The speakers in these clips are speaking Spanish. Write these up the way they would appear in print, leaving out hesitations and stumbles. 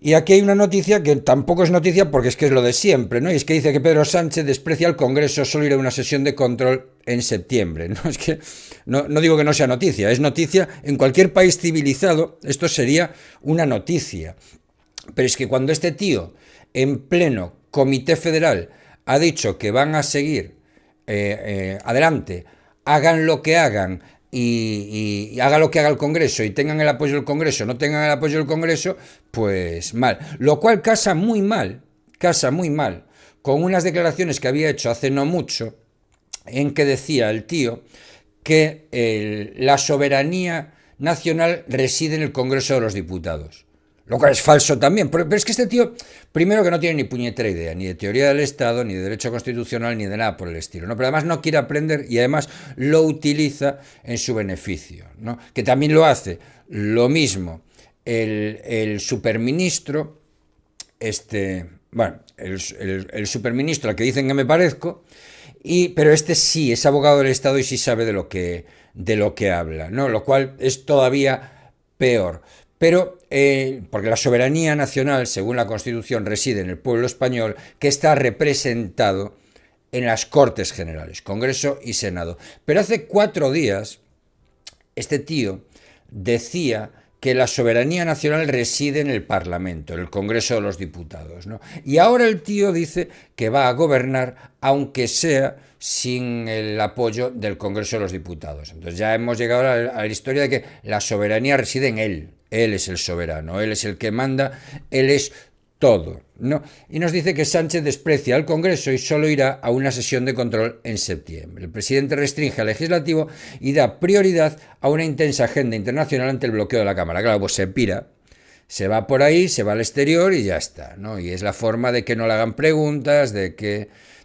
Y aquí hay una noticia que tampoco es noticia porque es que es lo de siempre, ¿no? Y es que dice que Pedro Sánchez desprecia al Congreso, solo irá a una sesión de control en septiembre, ¿no? Es que no digo que no sea noticia, es noticia en cualquier país civilizado, esto sería una noticia. Pero es que cuando este tío, en pleno Comité Federal, ha dicho que van a seguir adelante, hagan lo que hagan y haga lo que haga el Congreso y tengan el apoyo del Congreso, no tengan el apoyo del Congreso, pues mal. Lo cual casa muy mal con unas declaraciones que había hecho hace no mucho, en que decía el tío que la soberanía nacional reside en el Congreso de los Diputados. Lo cual es falso también. Pero es que este tío, primero que no tiene ni puñetera idea, ni de teoría del Estado, ni de derecho constitucional, ni de nada por el estilo, ¿no? Pero además no quiere aprender y además lo utiliza en su beneficio, ¿no? Que también lo hace lo mismo el superministro, el superministro al que dicen que me parezco, pero este sí es abogado del Estado y sí sabe de lo que habla, ¿no? Lo cual es todavía peor. Pero, porque la soberanía nacional, según la Constitución, reside en el pueblo español, que está representado en las Cortes Generales, Congreso y Senado. Pero hace 4 días, este tío decía que la soberanía nacional reside en el Parlamento, en el Congreso de los Diputados, ¿no? Y ahora el tío dice que va a gobernar, aunque sea sin el apoyo del Congreso de los Diputados. Entonces ya hemos llegado a la historia de que la soberanía reside en él. Él es el soberano, él es el que manda, él es todo, ¿no? Y nos dice que Sánchez desprecia al Congreso y solo irá a una sesión de control en septiembre. El presidente restringe al legislativo y da prioridad a una intensa agenda internacional ante el bloqueo de la Cámara. Claro, pues se pira, se va por ahí, se va al exterior y ya está, ¿no? Y es la forma de que no le hagan preguntas,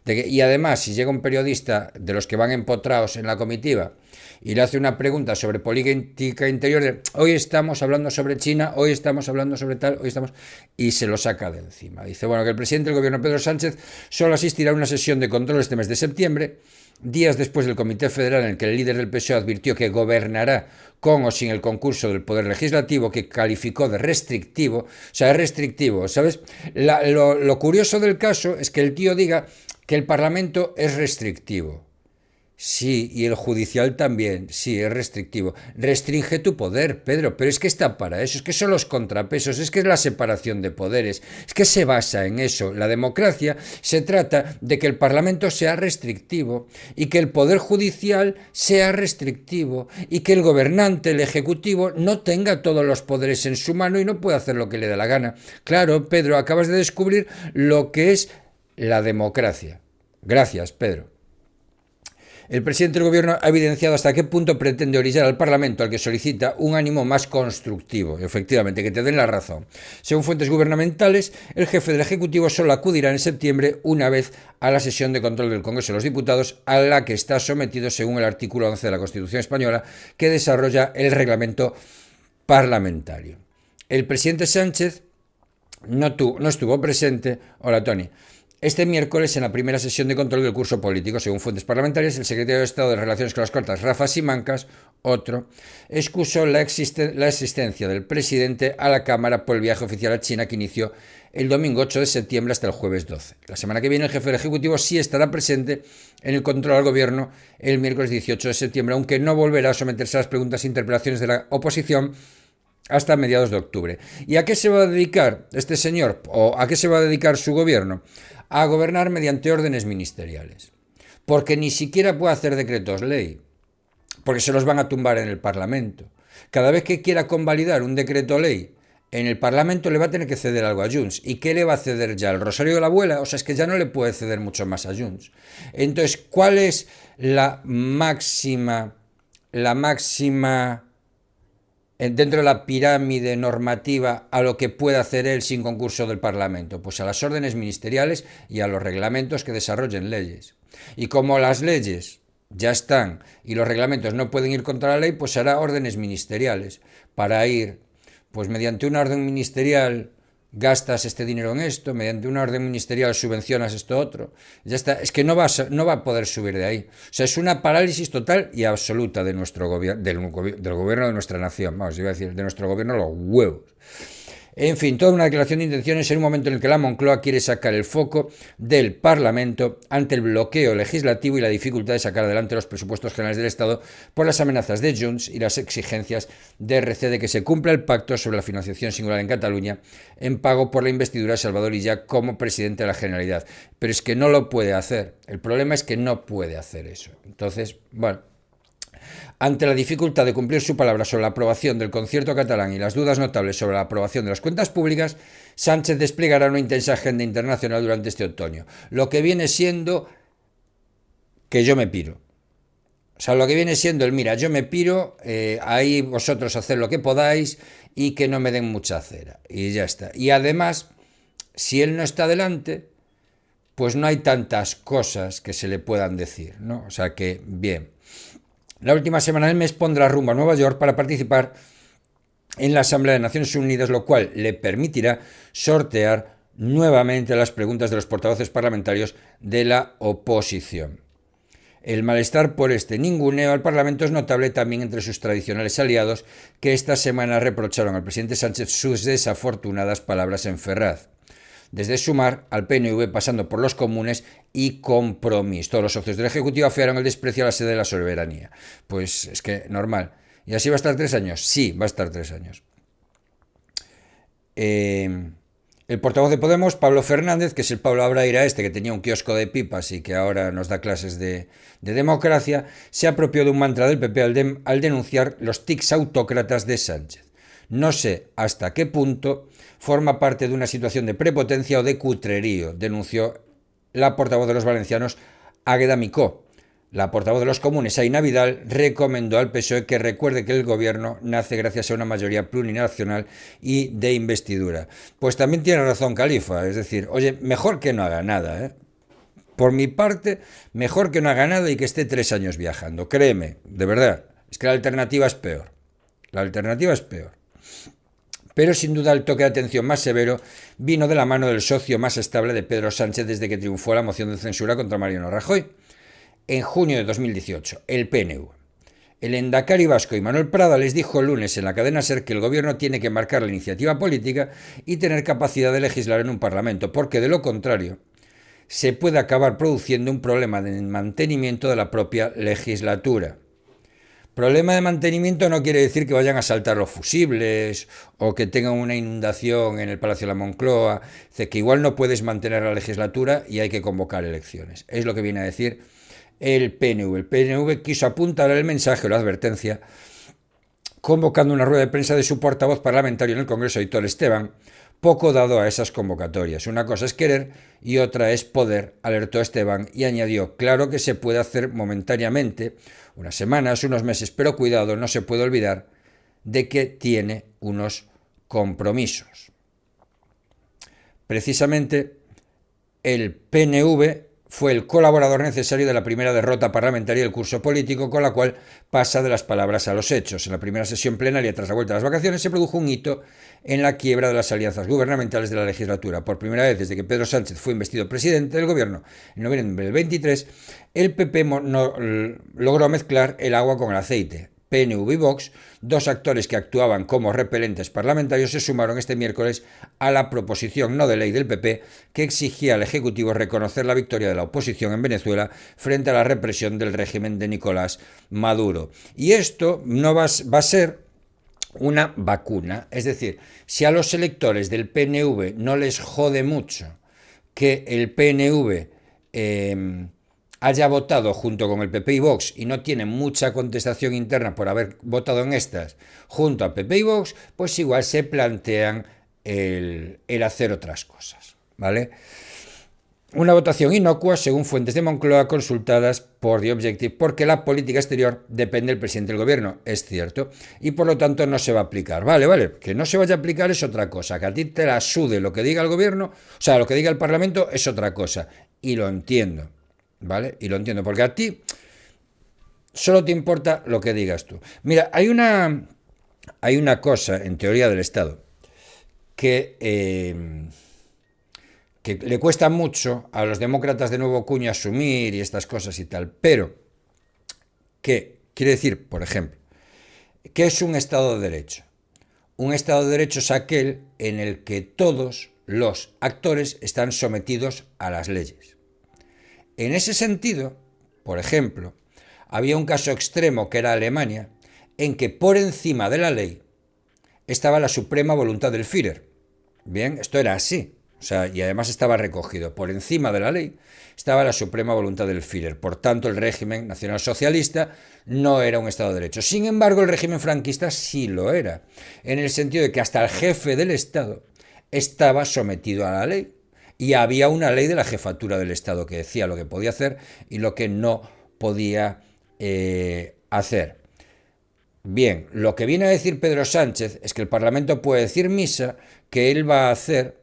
y además, si llega un periodista de los que van empotrados en la comitiva y le hace una pregunta sobre política interior, hoy estamos hablando sobre China, hoy estamos hablando sobre tal, y se lo saca de encima. Dice, bueno, que el presidente del gobierno, Pedro Sánchez, solo asistirá a una sesión de control este mes de septiembre, días después del Comité Federal en el que el líder del PSOE advirtió que gobernará con o sin el concurso del Poder Legislativo, que calificó de restrictivo. O sea, es restrictivo, ¿sabes? Lo curioso del caso es que el tío diga que el Parlamento es restrictivo. Sí, y el judicial también, sí, es restrictivo. Restringe tu poder, Pedro, pero es que está para eso, es que son los contrapesos, es que es la separación de poderes, es que se basa en eso. La democracia se trata de que el Parlamento sea restrictivo y que el poder judicial sea restrictivo y que el gobernante, el ejecutivo, no tenga todos los poderes en su mano y no pueda hacer lo que le dé la gana. Claro, Pedro, acabas de descubrir lo que es la democracia. Gracias, Pedro. El presidente del gobierno ha evidenciado hasta qué punto pretende orillar al Parlamento, al que solicita un ánimo más constructivo, efectivamente, que te den la razón. Según fuentes gubernamentales, el jefe del Ejecutivo solo acudirá en septiembre una vez a la sesión de control del Congreso de los Diputados, a la que está sometido según el artículo 11 de la Constitución española, que desarrolla el reglamento parlamentario. El presidente Sánchez no estuvo presente. Hola, Tony. Este miércoles, en la primera sesión de control del curso político, según fuentes parlamentarias, el secretario de Estado de Relaciones con las Cortes, Rafa Simancas, excusó la asistencia del presidente a la Cámara por el viaje oficial a China que inició el domingo 8 de septiembre hasta el jueves 12. La semana que viene el jefe del Ejecutivo sí estará presente en el control al gobierno el miércoles 18 de septiembre, aunque no volverá a someterse a las preguntas e interpelaciones de la oposición hasta mediados de octubre. ¿Y a qué se va a dedicar este señor? ¿O a qué se va a dedicar su gobierno? A gobernar mediante órdenes ministeriales. Porque ni siquiera puede hacer decretos ley. Porque se los van a tumbar en el Parlamento. Cada vez que quiera convalidar un decreto ley en el Parlamento le va a tener que ceder algo a Junts. ¿Y qué le va a ceder ya? ¿El rosario de la abuela? O sea, es que ya no le puede ceder mucho más a Junts. Entonces, ¿cuál es la máxima dentro de la pirámide normativa a lo que puede hacer él sin concurso del Parlamento? Pues a las órdenes ministeriales y a los reglamentos que desarrollen leyes. Y como las leyes ya están y los reglamentos no pueden ir contra la ley, pues hará órdenes ministeriales para ir, pues mediante una orden ministerial gastas este dinero en esto, mediante una orden ministerial subvencionas esto otro, ya está, es que no va a poder subir de ahí. O sea, es una parálisis total y absoluta de nuestro gobierno, del gobierno de nuestra nación, vamos, iba a decir, de nuestro gobierno, los huevos. En fin, toda una declaración de intenciones en un momento en el que la Moncloa quiere sacar el foco del Parlamento ante el bloqueo legislativo y la dificultad de sacar adelante los presupuestos generales del Estado por las amenazas de Junts y las exigencias de RC de que se cumpla el pacto sobre la financiación singular en Cataluña en pago por la investidura de Salvador Illa como presidente de la Generalidad. Pero es que no lo puede hacer. El problema es que no puede hacer eso. Entonces, bueno, ante la dificultad de cumplir su palabra sobre la aprobación del concierto catalán y las dudas notables sobre la aprobación de las cuentas públicas, Sánchez desplegará una intensa agenda internacional durante este otoño, lo que viene siendo que yo me piro. O sea, lo que viene siendo el, mira, yo me piro, ahí vosotros haced lo que podáis y que no me den mucha cera. Y ya está. Y además, si él no está delante, pues no hay tantas cosas que se le puedan decir, ¿no? O sea que, bien. La última semana del mes pondrá rumbo a Nueva York para participar en la Asamblea de Naciones Unidas, lo cual le permitirá sortear nuevamente las preguntas de los portavoces parlamentarios de la oposición. El malestar por este ninguneo al Parlamento es notable también entre sus tradicionales aliados, que esta semana reprocharon al presidente Sánchez sus desafortunadas palabras en Ferraz. Desde Sumar al PNV, pasando por los comunes y Compromís. Todos los socios del Ejecutivo afearon el desprecio a la sede de la soberanía. Pues es que normal. ¿Y así va a estar 3 años? Sí, va a estar 3 años. El portavoz de Podemos, Pablo Fernández, que es el Pablo Abraira este, que tenía un kiosco de pipas y que ahora nos da clases de democracia, se apropió de un mantra del PP al denunciar los tics autócratas de Sánchez. No sé hasta qué punto forma parte de una situación de prepotencia o de cutrerío, denunció la portavoz de los valencianos, Águeda Micó. La portavoz de los comunes, Aina Vidal, recomendó al PSOE que recuerde que el gobierno nace gracias a una mayoría plurinacional y de investidura. Pues también tiene razón Califa, es decir, oye, mejor que no haga nada, ¿eh? Por mi parte, mejor que no haga nada y que esté 3 años viajando. Créeme, de verdad, es que la alternativa es peor. La alternativa es peor. Pero sin duda el toque de atención más severo vino de la mano del socio más estable de Pedro Sánchez desde que triunfó la moción de censura contra Mariano Rajoy. En junio de 2018, el PNV. El Endacari vasco y Manuel Prada les dijo el lunes en la cadena SER que el gobierno tiene que marcar la iniciativa política y tener capacidad de legislar en un parlamento, porque de lo contrario se puede acabar produciendo un problema de mantenimiento de la propia legislatura. Problema de mantenimiento no quiere decir que vayan a saltar los fusibles o que tengan una inundación en el Palacio de la Moncloa, que igual no puedes mantener la legislatura y hay que convocar elecciones. Es lo que viene a decir el PNV. El PNV quiso apuntar el mensaje o la advertencia convocando una rueda de prensa de su portavoz parlamentario en el Congreso, Aitor Esteban, poco dado a esas convocatorias. Una cosa es querer y otra es poder, alertó Esteban y añadió, claro que se puede hacer momentáneamente, unas semanas, unos meses, pero cuidado, no se puede olvidar de que tiene unos compromisos. Precisamente el PNV fue el colaborador necesario de la primera derrota parlamentaria del curso político, con la cual pasa de las palabras a los hechos. En la primera sesión plenaria tras la vuelta a las vacaciones se produjo un hito en la quiebra de las alianzas gubernamentales de la legislatura. Por primera vez desde que Pedro Sánchez fue investido presidente del gobierno en noviembre del 23, el PP logró mezclar el agua con el aceite. PNV y Vox, dos actores que actuaban como repelentes parlamentarios, se sumaron este miércoles a la proposición no de ley del PP que exigía al Ejecutivo reconocer la victoria de la oposición en Venezuela frente a la represión del régimen de Nicolás Maduro. Y esto no va a ser una vacuna, es decir, si a los electores del PNV no les jode mucho que el PNV haya votado junto con el PP y Vox y no tiene mucha contestación interna por haber votado en estas junto a PP y Vox, pues igual se plantean el hacer otras cosas, ¿vale? Una votación inocua, según fuentes de Moncloa consultadas por The Objective, porque la política exterior depende del presidente del gobierno, es cierto, y por lo tanto no se va a aplicar. Vale, que no se vaya a aplicar es otra cosa, que a ti te la sude lo que diga el gobierno, o sea, lo que diga el Parlamento es otra cosa, y lo entiendo. ¿Vale? Y lo entiendo, porque a ti solo te importa lo que digas tú. Mira, hay una cosa en teoría del Estado que le cuesta mucho a los demócratas de nuevo cuño asumir y estas cosas y tal, pero que quiere decir, por ejemplo, ¿qué es un Estado de Derecho? Un Estado de Derecho es aquel en el que todos los actores están sometidos a las leyes. En ese sentido, por ejemplo, había un caso extremo que era Alemania, en que por encima de la ley estaba la suprema voluntad del Führer. Bien, esto era así. O sea, y además estaba recogido. Por encima de la ley estaba la suprema voluntad del Führer. Por tanto, el régimen nacionalsocialista no era un Estado de Derecho. Sin embargo, el régimen franquista sí lo era. En el sentido de que hasta el jefe del Estado estaba sometido a la ley. Y había una ley de la jefatura del Estado que decía lo que podía hacer y lo que no podía hacer. Bien, lo que viene a decir Pedro Sánchez es que el Parlamento puede decir misa, que él va a hacer,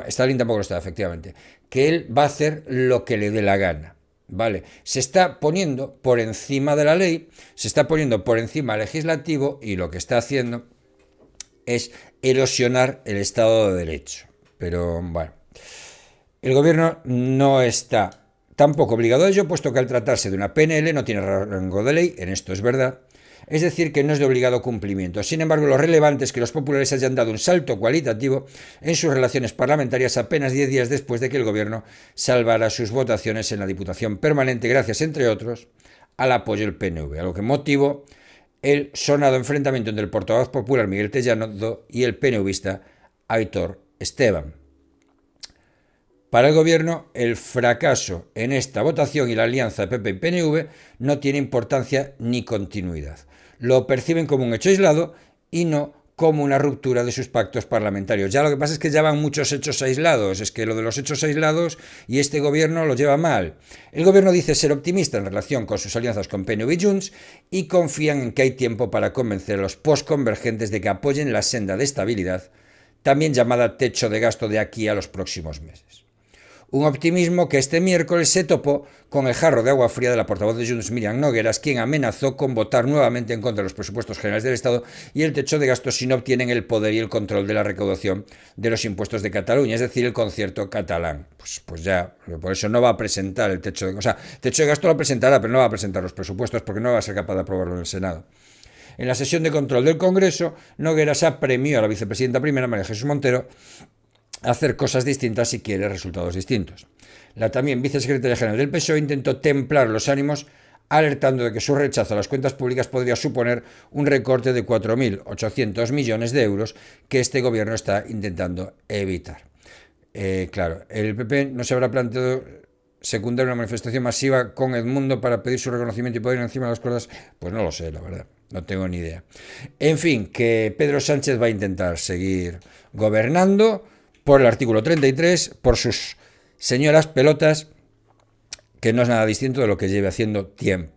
Stalin tampoco lo está, efectivamente, que él va a hacer lo que le dé la gana. ¿Vale? Se está poniendo por encima de la ley, se está poniendo por encima del legislativo y lo que está haciendo es erosionar el Estado de Derecho. Pero bueno, el gobierno no está tampoco obligado a ello, puesto que al tratarse de una PNL no tiene rango de ley, en esto es verdad, es decir, que no es de obligado cumplimiento. Sin embargo, lo relevante es que los populares hayan dado un salto cualitativo en sus relaciones parlamentarias apenas 10 días después de que el gobierno salvara sus votaciones en la Diputación Permanente, gracias, entre otros, al apoyo del PNV, algo que motivó el sonado enfrentamiento entre el portavoz popular Miguel Tellado y el PNVista Aitor Esteban. Para el gobierno, el fracaso en esta votación y la alianza de PP y PNV no tiene importancia ni continuidad. Lo perciben como un hecho aislado y no como una ruptura de sus pactos parlamentarios. Ya lo que pasa es que ya van muchos hechos aislados, es que lo de los hechos aislados y este gobierno lo lleva mal. El gobierno dice ser optimista en relación con sus alianzas con PNV y Junts y confían en que hay tiempo para convencer a los postconvergentes de que apoyen la senda de estabilidad, también llamada techo de gasto de aquí a los próximos meses. Un optimismo que este miércoles se topó con el jarro de agua fría de la portavoz de Junts, Míriam Nogueras, quien amenazó con votar nuevamente en contra de los presupuestos generales del Estado y el techo de gasto si no obtienen el poder y el control de la recaudación de los impuestos de Cataluña, es decir, el concierto catalán. Pues ya, por eso no va a presentar el techo de gasto. O sea, el techo de gasto lo presentará, pero no va a presentar los presupuestos porque no va a ser capaz de aprobarlo en el Senado. En la sesión de control del Congreso, Nogueras apremió a la vicepresidenta primera, María Jesús Montero, hacer cosas distintas si quiere resultados distintos. La también vicesecretaria general del PSOE intentó templar los ánimos alertando de que su rechazo a las cuentas públicas podría suponer un recorte de 4.800 millones de euros que este gobierno está intentando evitar. Claro, el PP no se habrá planteado secundar una manifestación masiva con Edmundo para pedir su reconocimiento y poder ir encima de las cuerdas, pues no lo sé, la verdad, no tengo ni idea. En fin, que Pedro Sánchez va a intentar seguir gobernando por el artículo 33, por sus señoras pelotas, que no es nada distinto de lo que lleve haciendo tiempo.